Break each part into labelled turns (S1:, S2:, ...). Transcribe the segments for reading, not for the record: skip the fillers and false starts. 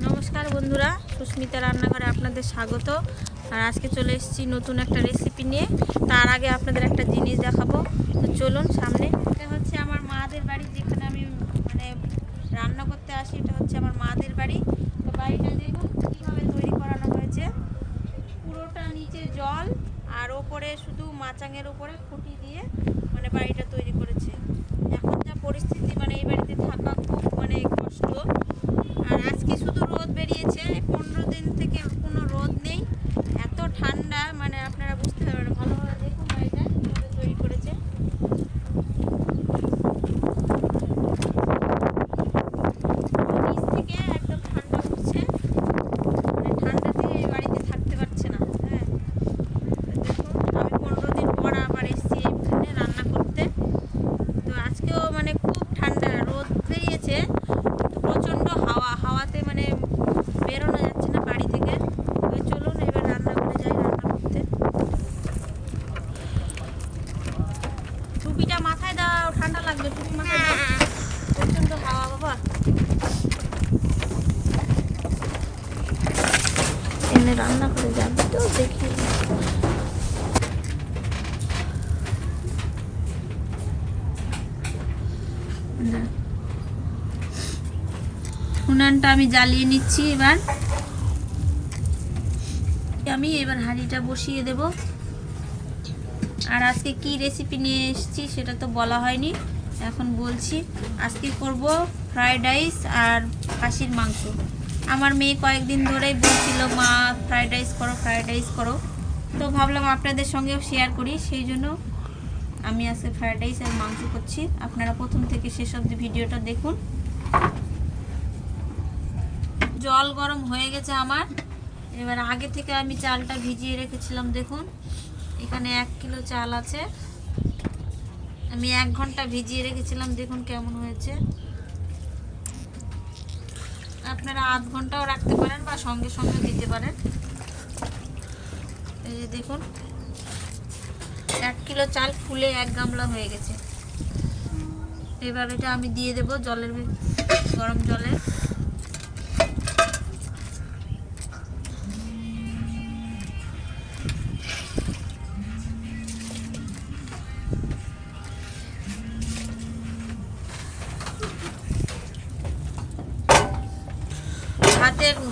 S1: নমস্কার বন্ধুরা, সুস্মিতা রান্নাঘরে আপনাদের স্বাগত। আর আজকে চলে এসেছি নতুন একটা রেসিপি নিয়ে। তার আগে আপনাদের একটা জিনিস দেখাবো, তো চলুন সামনে। এটা হচ্ছে আমার মাদের বাড়ি, যেখানে আমি রান্না করতে আসি। এটা হচ্ছে আমার মাদের বাড়ি। তো বাড়িটা দেখুন কীভাবে তৈরি করানো হয়েছে। পুরোটা নিচে জল, আর ওপরে শুধু মাচাঙের উপরে খুঁটি দিয়ে বাড়িটা তৈরি করেছে। এখন যা পরিস্থিতি, এই বাড়িতে থাকা খুব কষ্ট। আর আজকে শুধু রোদ বেরিয়েছে, 15 দিন থেকে কোনো রোদ নেই। এত ঠান্ডা, আপনারা বুঝতে পারবেন। ভালোভাবে দেখুন বাড়িটা কীভাবে তৈরি করেছে। নিচ থেকে একদম ঠান্ডা উঠছে, ঠান্ডাতে এই বাড়িতে থাকতে পারছে না। হ্যাঁ, দেখুন আমি 15 দিন পর আবার এসেছি এখানে রান্না করতে। তো আজকেও খুব ঠান্ডা, রোদ বেরিয়েছে, প্রচণ্ড হাওয়াতে বেরোনো যাচ্ছে না বাড়ি থেকে। তো চলুন এবার রান্না করে যাই, রান্না করতে। টুপিটা মাথায় দাও, ঠান্ডা লাগবে, টুপি মাথায় দাও। প্রচণ্ড হাওয়া বাবা। এনে রান্না করে যাবে তো, দেখি। উনানটা আমি জ্বালিয়ে নিচ্ছি। এবার হাঁড়িটা বসিয়ে দেব। আর আজকে কি রেসিপি নিয়ে এসেছি সেটা তো বলা হয়নি, এখন বলছি। আজকে করব ফ্রাইড রাইস আর খাসির মাংস। আমার মেয়ে কয়েকদিন ধরেই বলছিল, মা ফ্রাইড রাইস করো, ফ্রাইড রাইস করো। তো ভাবলাম আপনাদের সঙ্গেও শেয়ার করি, সেই জন্য আমি আজকে ফ্রাইড রাইস আর মাংস করছি। আপনারা প্রথম থেকে শেষ অবধি ভিডিওটা দেখুন। জল গরম হয়ে গেছে আমার। এবার আগে থেকে আমি চালটা ভিজিয়ে রেখেছিলাম। দেখুন এখানে 1 কিলো চাল আছে, আমি 1 ঘন্টা ভিজিয়ে রেখেছিলাম। দেখুন কেমন হয়েছে। আপনারা আধ ঘন্টাও রাখতে পারেন বা সঙ্গে সঙ্গে দিতে পারেন। এই যে দেখুন 1 কিলো চাল ফুলে 1 গামলা হয়ে গেছে। এবার এটা আমি দিয়ে দেব জলের, গরম জলে।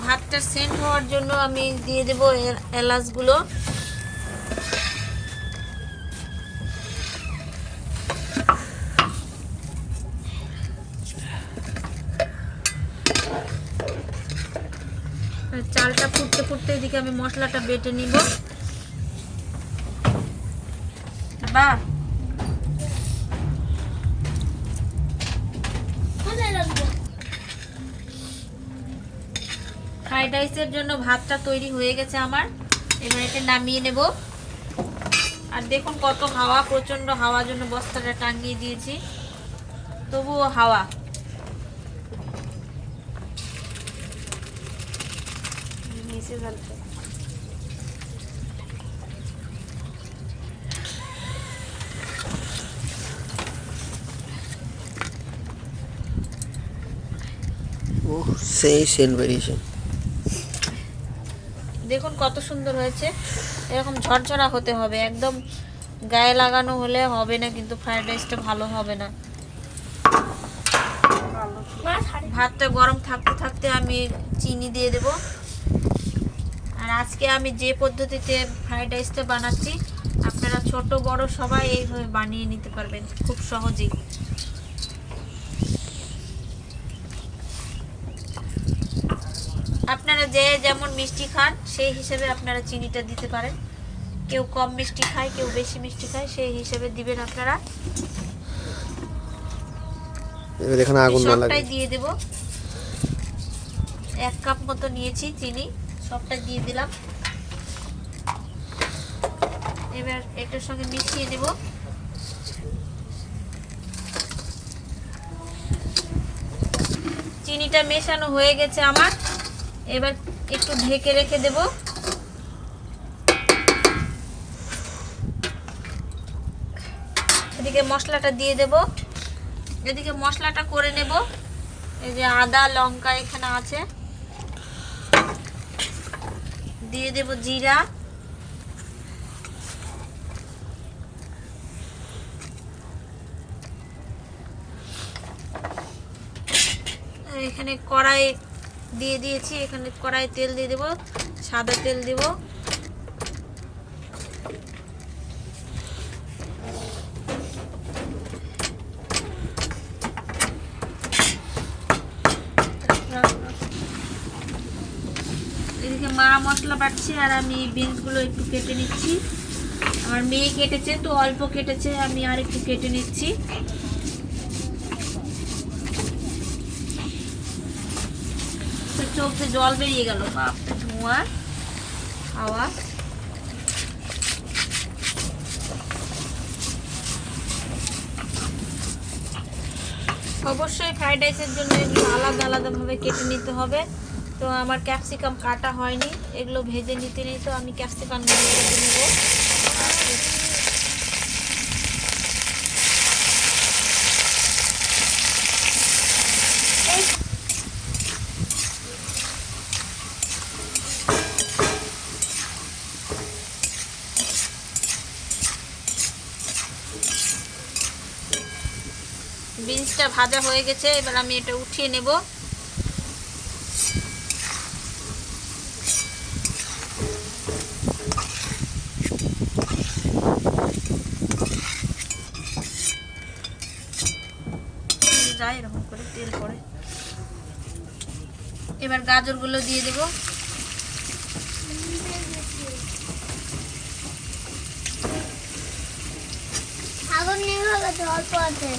S1: ভাতটা সেন্ট হওয়ার জন্য আমি দিয়ে দেব এলাচগুলো। চালটা ফুটতে ফুটতে এদিকে আমি মশলাটা বেটে নিব। বাহ, ফ্রাইড রাইসের জন্য ভাতটা তৈরি হয়ে গেছে আমার। এবার এটা নামিয়ে নেব। আর দেখুন কত হাওয়া, প্রচন্ড হাওয়ার জন্য বস্তাটা টাঙিয়ে দিয়েছি, তবুও হাওয়া।
S2: সেই সেন্ট বেরিয়েছে।
S1: দেখুন কত সুন্দর হয়েছে। এরকম ঝরঝরা হতে হবে, একদম গায়ে লাগানো হলে হবে না, কিন্তু ফ্রাইড রাইসটা ভালো হবে না। ভাতটা গরম থাকতে থাকতে আমি চিনি দিয়ে দেব। আর আজকে আমি যে পদ্ধতিতে ফ্রাইড রাইসটা বানাচ্ছি, আপনারা ছোট বড় সবাই এইভাবে বানিয়ে নিতে পারবেন খুব সহজেই। আপনারা যে যেমন মিষ্টি খান সেই হিসেবে আপনারা চিনিটা দিতে পারেন। কেউ কম মিষ্টি খায়, কেউ বেশি মিষ্টি খায়, সেই হিসেবে দিবেন আপনারা।
S2: এখানে আগুন না লাগে,
S1: সবটাই দিয়ে দেব। 1 কাপ মতো নিয়েছি চিনি, সবটা দিয়ে দিলাম। এবার এটার সঙ্গে মিশিয়ে দেব। চিনিটা মেশানো হয়ে গেছে আমার। এবার একটু ঢেকে রেখে দেব। এদিকে মশলাটা দিয়ে দেব, এদিকে মশলাটা করে নেব। এই যে আদা লঙ্কা এখানে আছে, দিয়ে দেব জিরা, এখানে কড়াই দিয়ে দিয়েছি, এখানে কড়াই তেল দিয়ে দেব, সাদা তেল দেব, এদিকে মা মশলা বাটছে আর আমি বিনসগুলো একটু কেটে নিচ্ছি। আমার মেয়ে কেটেছে তো অল্প কেটেছে, আমি আর একটু কেটে নিচ্ছি। চোখে জল বেরিয়ে গেল, বাপরে ধোঁয়ার হাওয়া। অবশ্যই ফ্রাইড রাইসের জন্য এগুলো আলাদা আলাদাভাবে কেটে নিতে হবে। তো আমার ক্যাপসিকাম কাটা হয়নি, এগুলো ভেজে নিতে নেই, তো আমি ক্যাপসিকাম কেটে নেবো। বিনসটা ভাজা হয়ে গেছে, এবার আমি এটা উঠিয়ে নেব। যায় এরকম করে তেল পড়ে। এবার গাজরগুলো দিয়ে দেব।
S3: আগুন নিয়ে গেছে, অল্প আছে,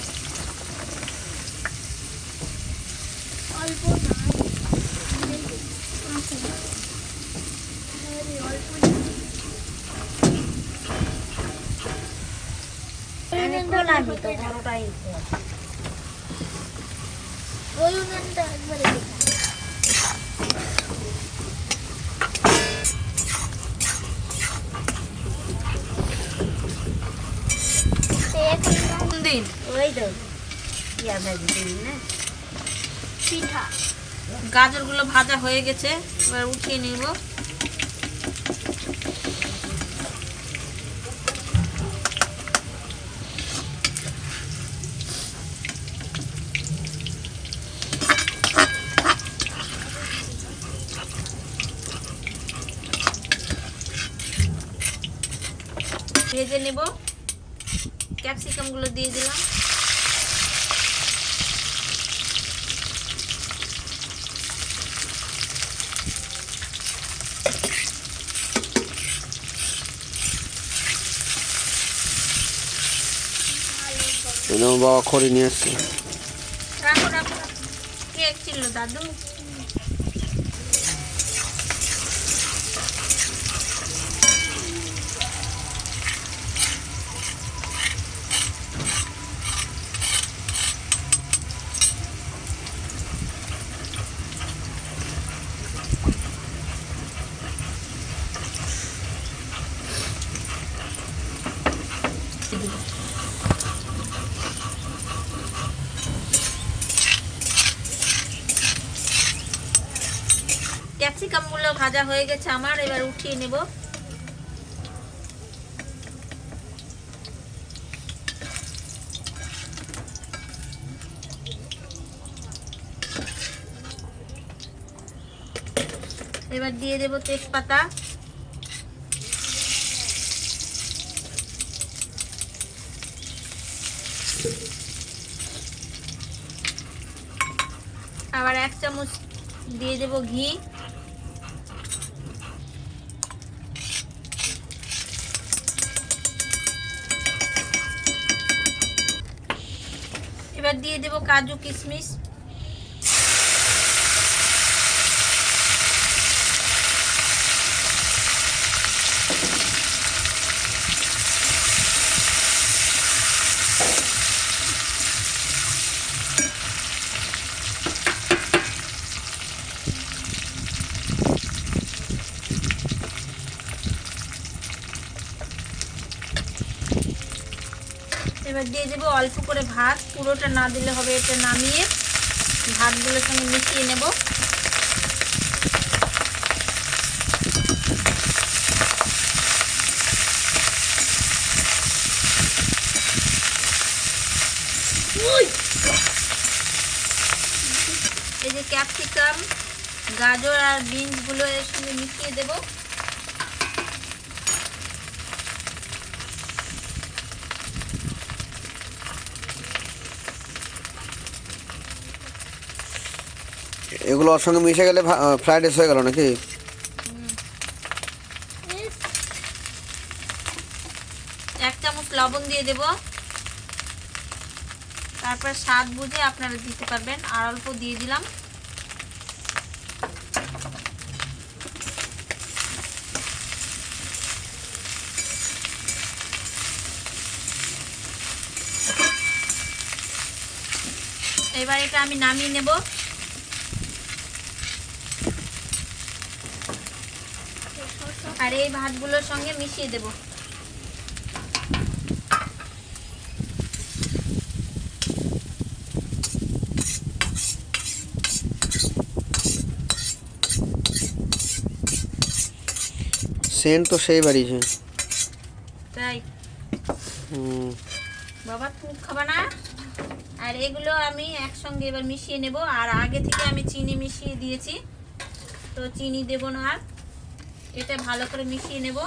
S3: অল্প ওই উনানটা একবারে
S1: দিন
S3: ওই তো ইয়া ভাজি দিন না পিঠা।
S1: গাজরগুলো ভাজা হয়ে গেছে, এবার উঠিয়ে নিব। ভেজে নেব, ক্যাপসিকামগুলো দিয়ে দিলাম।
S2: বাবা খড়ি নিয়ে আসছে।
S1: রাখো রাখো, কে ছিল দাদু? ক্যাপসিকামগুলো ভাজা হয়ে গেছে আমার, এবার উঠিয়ে নেব। এবার দিয়ে দেব তেজপাতা, আবার 1 চামচ দিয়ে দেব ঘি, এবার দিয়ে দেব কাজু কিশমিশ, এবার দিয়ে দেবো অল্প করে ভাত, পুরোটা না দিলে হবে এটা নামিয়ে। ভাতগুলোর সঙ্গে মিশিয়ে নেব। এই যে ক্যাপসিকাম, গাজর আর বিনসগুলো এর সঙ্গে মিশিয়ে দেব।
S2: এগুলো ওর সঙ্গে মিশে গেলে ফ্রাইড রাইস হয়ে গেল নাকি?
S1: এক চামচ লবণ দিয়ে দেব। তারপর স্বাদ বুঝে আপনারা দিতে পারবেন, আর অল্প দিয়ে দিলাম। এবার এটা আমি নামিয়ে নেব। আর এই ভাতগুলোর সঙ্গে মিশিয়ে দেব।
S2: সেন্ট তো সেই বাড়িছে।
S1: তাই বাবা তুমি খাবা না? আর এগুলো আমি একসঙ্গে এবার মিশিয়ে নেব। আর আগে থেকে আমি চিনি মিশিয়ে দিয়েছি, তো চিনি দেব না আর। এটা ভালো করে মিশিয়ে নেব।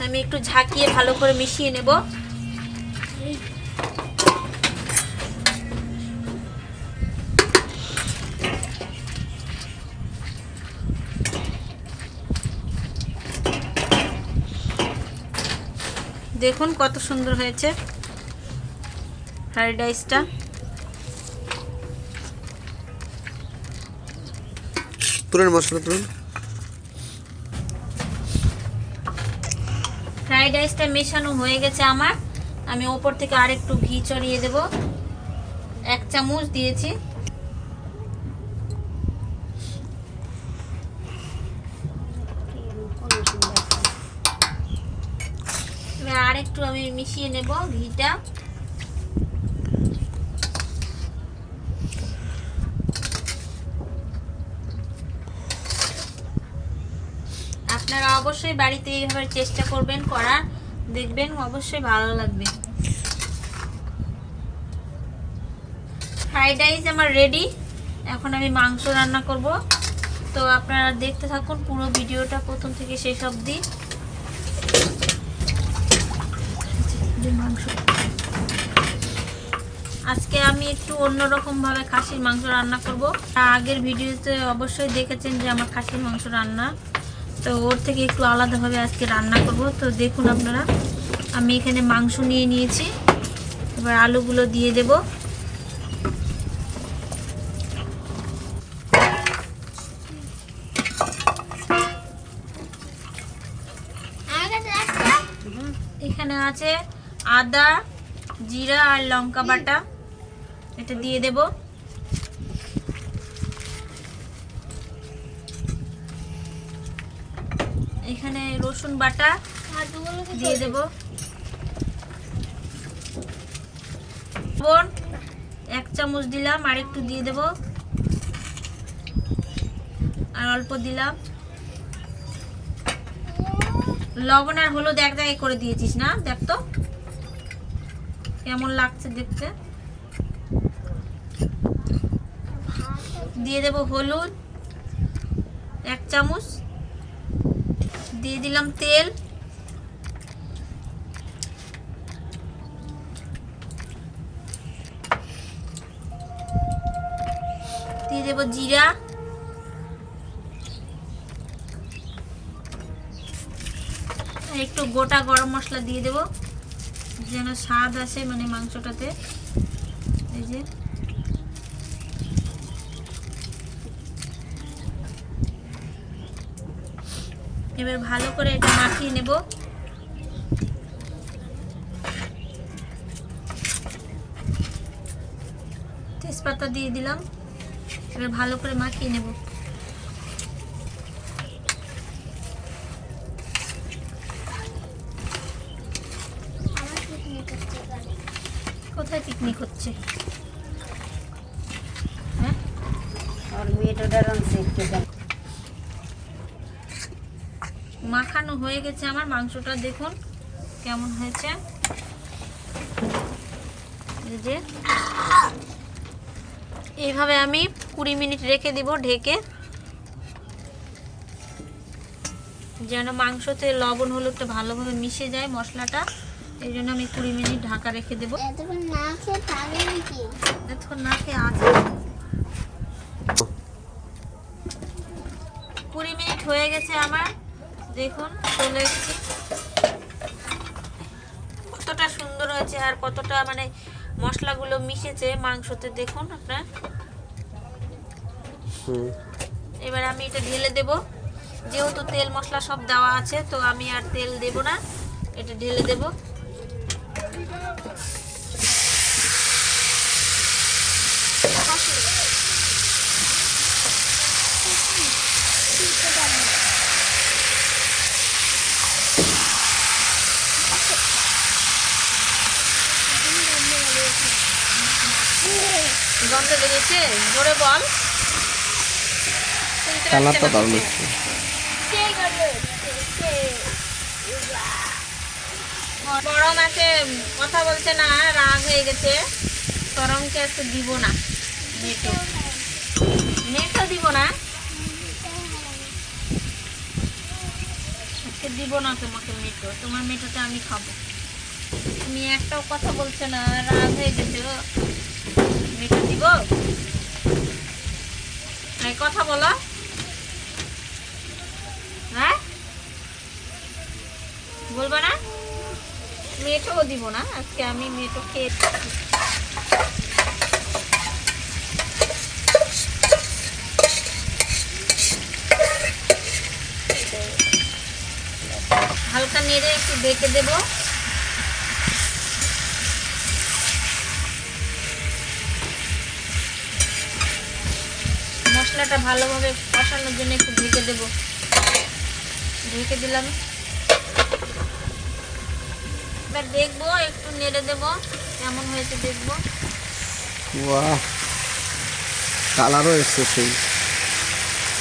S1: আমি একটু ঝাঁকিয়ে ভালো করে মিশিয়ে নেব। দেখুন কত সুন্দর হয়েছে ফ্রাইড রাইসটা।
S2: তুলেন মশলা তুলেন।
S1: ফ্রাইড রাইসটা মেশানো হয়ে গেছে আমার। আমি ওপর থেকে আরেকটু ঘি ছড়িয়ে দেব। 1 চামচ দিয়েছি। এবার আরেকটু আমি মিশিয়ে নেব ঘিটা। আপনারা অবশ্যই বাড়িতে এইভাবে চেষ্টা করবেন করার, দেখবেন অবশ্যই ভালো লাগবে। ফ্রাইড রাইস আমার রেডি। এখন আমি মাংস রান্না করব, তো আপনারা দেখতে থাকুন পুরো ভিডিওটা প্রথম থেকে শেষ অবধি। আজকে আমি একটু অন্যরকম ভাবে খাসির মাংস রান্না করব। আগের ভিডিওতে অবশ্যই দেখেছেন যে আমার খাসির মাংস রান্না, তো ওর থেকে একটু আলাদাভাবে আজকে রান্না করব। তো দেখুন আপনারা, আমি এখানে মাংস নিয়ে নিয়েছি। এবার আলুগুলো দিয়ে দেব। এখানে আছে আদা, জিরা আর লঙ্কা বাটা, এটা দিয়ে দেব। এখানে রসুন বাটা দিয়ে দেব। লবণ 1 চামচ দিলাম, আর একটু দিয়ে দেব। আর অল্প দিলাম। লবণ আর হলুদ এক জায়গায় করে দিয়েছিস না? দেখ তো কেমন লাগছে দেখতে। দিয়ে দেব হলুদ 1 চামচ, দিয়ে দিলাম তেল, দিয়ে দেব জিরা, আর একটু গোটা গরম মশলা দিয়ে দেব যেন স্বাদ আসে মানে মাংসটাতে। এই যে এবার ভালো করে এটা মাখিয়ে নেব। তেজপাতা দিয়ে দিলাম। এবার ভালো করে মাখিয়ে নেব। কোথায় পিকনিক হচ্ছে? হ্যাঁ,
S3: और मीट डरन सेक के दें।
S1: মাখানো হয়ে গেছে আমার। মাংসটা দেখুন কেমন হয়েছে। এই যে এইভাবে আমি 20 মিনিট রেখে দিব ঢেকে, যেন মাংসতে লবণ হলুদটা ভালোভাবে মিশে যায় মশলাটা। এই জন্য আমি 20 মিনিট ঢাকা রেখে দেবো।
S4: এতক্ষণ না খেয়ে থাকে নাকি?
S1: এতক্ষণ না খেয়ে আছে। 20 মিনিট হয়ে গেছে আমার। দেখুন চলে এসেছি। কতটা সুন্দর হয়েছে আর কতটা মানে মশলাগুলো মিশেছে মাংসতে, দেখুন আপনার। এবার আমি এটা ঢেলে দেব। যেহেতু তেল মশলা সব দেওয়া আছে, তো আমি আর তেল দেব না, এটা ঢেলে দেব। গন্ধ লেগেছে? জোরে বল। শুনতে পাচ্ছে
S2: কালারটা
S1: না
S2: দারুণ
S1: কিছু।
S2: হচ্ছে।
S1: বড় মাকে কথা বলছে না, রাগ হয়ে গেছে। তরমকে একটু দিব না, মেটো মেটো দিব না, আজকে দিব না তোমাকে মেটো। তোমার মেটোটা আমি খাবো। তুমি একটাও কথা বলছো না, রাগ হয়ে গেছে। মেটো দিব? এই কথা বলো। হ্যাঁ, বলবো না? মেটোও দিব না আজকে আমি। মেটো খেয়ে হালকা নেড়ে একটু ঢেকে দেব। মশলাটা ভালোভাবে কষানোর জন্য একটু ঢেকে দেব। ঢেকে দিলাম। এবার দেখবো, একটু নেড়ে দেব কেমন হয়েছে দেখবো।
S2: বাহ, কালারও এসছে সেই।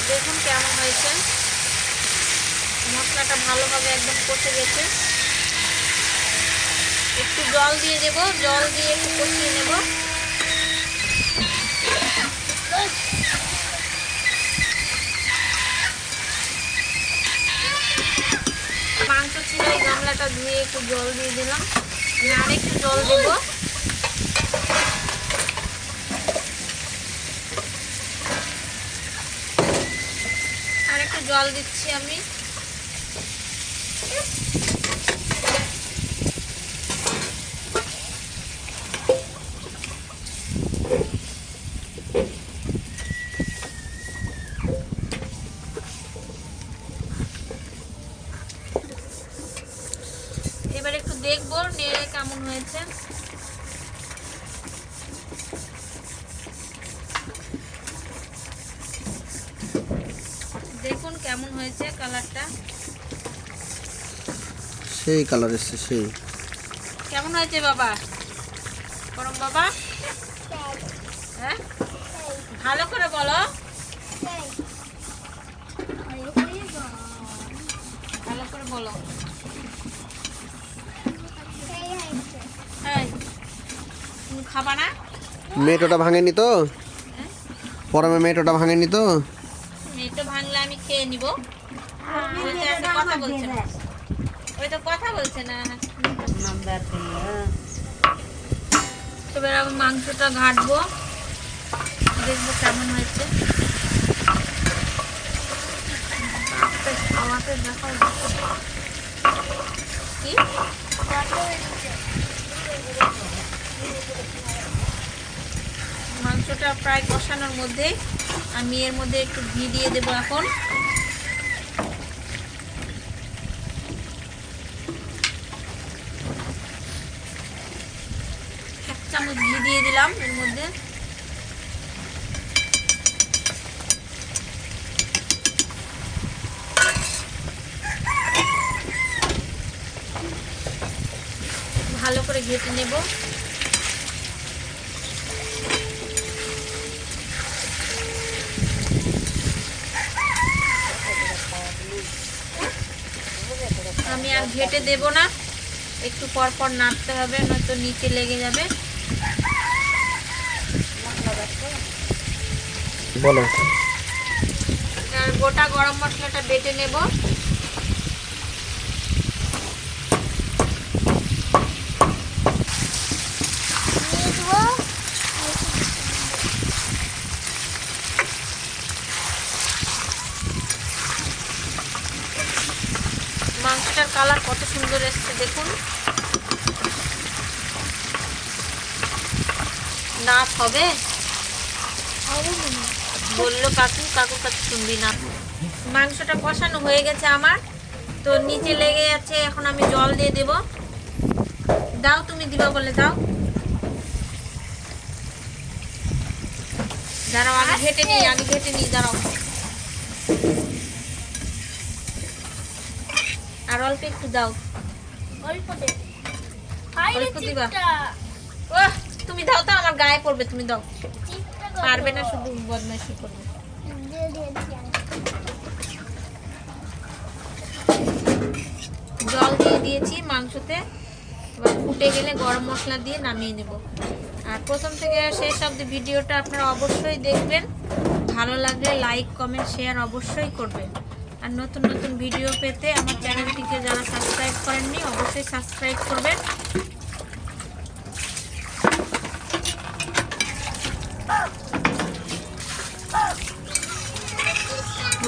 S1: দেখুন কেমন হয়েছে। মশলাটা ভালোভাবে একদম কষে গেছে। একটু জল দিয়ে দেব, জল দিয়ে একটু কষিয়ে নেব। মাংস ছিল এই গামলাটা ধুয়ে একটু জল দিয়ে দিলাম। আমি আরেকটু জল দেব। আরেকটু জল দিচ্ছি আমি। এবার একটু দেখবো নেড়ে কেমন হয়েছে। দেখুন কেমন হয়েছে কালারটা।
S2: সেই কালার এসছে সেই।
S1: কেমন হয়েছে বাবা? করম বাবা, হ্যাঁ ভালো করে বলো। ভালো করে বলো। এই, তুমি খাবা না?
S2: মেটোটা ভাঙেনি তো? পরমে মেটোটা ভাঙেনি তো?
S1: মেটো ভাঙলে আমি খেয়ে নিব। ওই তো একটা কথা বলছে না। ওই তো কথা বলছে না।
S3: नंबर पे
S1: এবার আমি মাংসটা ঘাটবো, দেখবো কেমন হয়েছে। খাওয়াতে দেখাও কি মাংসটা প্রায় কষানোর মধ্যে আমি এর মধ্যে একটু ঘি দিয়ে দেবো এখন। এক চামচ ঘি দিয়ে দিলাম এর মধ্যে। ভালো করে ঘেটে নেব। আমি আর ঘেটে দেব না, একটু পর পর নাড়তে হবে, নয়তো নিচে লেগে যাবে।
S2: বলো।
S1: আর গোটা গরম মশলাটা বেটে নেব।
S4: দিয়ে দেবো।
S1: মাংসটার কালার কত সুন্দর এসছে দেখুন। নাচ হবে বললো কাকু, কাকু কাছে শুনবি না। মাংসটা কষানো হয়ে গেছে আমার, তো নিচে লেগে যাচ্ছে। এখন আমি জল দিয়ে দেব। দাও, তুমি দিবা বলে দাও। দাঁড়াও, আগে ঘেটে নিই, দাঁড়াও। আর অল্প একটু দাও।
S3: অল্প দে।
S1: অল্প দিবা। ওহ, তুমি দাও তো, আমার গায়ে পড়বে, তুমি দাও। পারবে না, শুধু বদমাইশি করবে।
S4: দিয়ে দিয়েছি আমি।
S1: জল দিয়ে দিয়েছি মাংসতে। এবার ফুটে গেলে গরম মশলা দিয়ে নামিয়ে নেব। আর প্রথম থেকে শেষ অবধি ভিডিওটা আপনারা অবশ্যই দেখবেন। ভালো লাগলে লাইক, কমেন্ট, শেয়ার অবশ্যই করবেন। আর নতুন নতুন ভিডিও পেতে আমার চ্যানেলটিকে যারা সাবস্ক্রাইব করেননি অবশ্যই সাবস্ক্রাইব করবেন।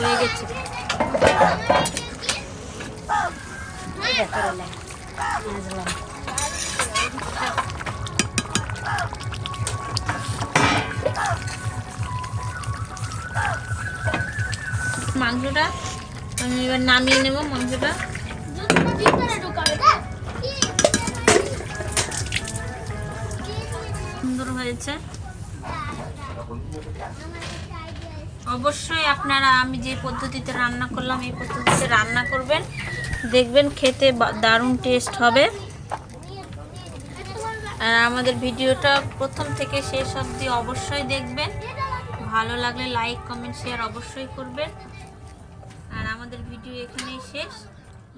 S1: হয়ে গেছে। মাংসটা আমি এবার নামিয়ে নেব। মাংসটা সুন্দর হয়েছে। অবশ্যই আপনারা আমি যে পদ্ধতিতে রান্না করলাম এই পদ্ধতিতে রান্না করবেন, দেখবেন খেতে দারুণ টেস্ট হবে। আর আমাদের ভিডিওটা প্রথম থেকে শেষ অবধি অবশ্যই দেখবেন। ভালো লাগলে লাইক, কমেন্ট, শেয়ার অবশ্যই করবেন। আর আমাদের ভিডিও এখানেই শেষ।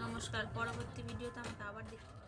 S1: নমস্কার। পরবর্তী ভিডিওতে আমাকে আবার দেখতে